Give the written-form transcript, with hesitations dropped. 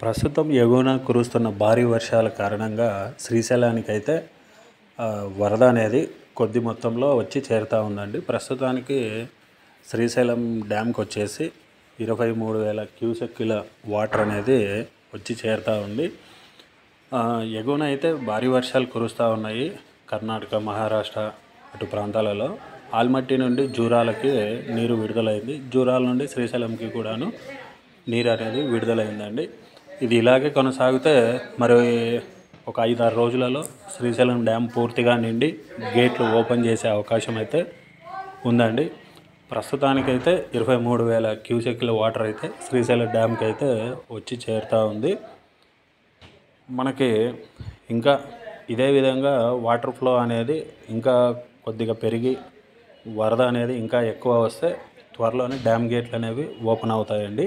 ప్రస్తుతం ఎగువన కురుస్తున్న భారీ వర్షాల కారణంగా శ్రీశైలానికైతే వరద అనేది కొద్ది మొత్తంలో వచ్చి చేరుతూ ఉందండి. ప్రస్తుతానికి శ్రీశైలం డ్యామ్కి వచ్చేసి 23,000 క్యూసెక్కుల వాటర్ అనేది వచ్చి చేరుతూ ఉంది. ఎగువన అయితే భారీ వర్షాలు కురుస్తూ ఉన్నాయి. కర్ణాటక, మహారాష్ట్ర అటు ప్రాంతాలలో ఆల్మట్టి నుండి జూరాలకి నీరు విడుదలైంది. జూరాల నుండి శ్రీశైలంకి కూడాను నీరు అనేది విడుదలైందండి. ఇది ఇలాగే కొనసాగితే మరి ఒక 5-6 రోజులలో శ్రీశైలం డ్యామ్ పూర్తిగా నిండి గేట్లు ఓపెన్ చేసే అవకాశం అయితే ఉందండి. ప్రస్తుతానికైతే 23,000 క్యూసెక్కుల వాటర్ అయితే శ్రీశైలం డ్యామ్కి అయితే వచ్చి చేరుతూ ఉంది. మనకి ఇంకా ఇదే విధంగా వాటర్ ఫ్లో అనేది ఇంకా కొద్దిగా పెరిగి వరద అనేది ఇంకా ఎక్కువ వస్తే త్వరలోనే డ్యామ్ గేట్లు అనేవి ఓపెన్ అవుతాయండి.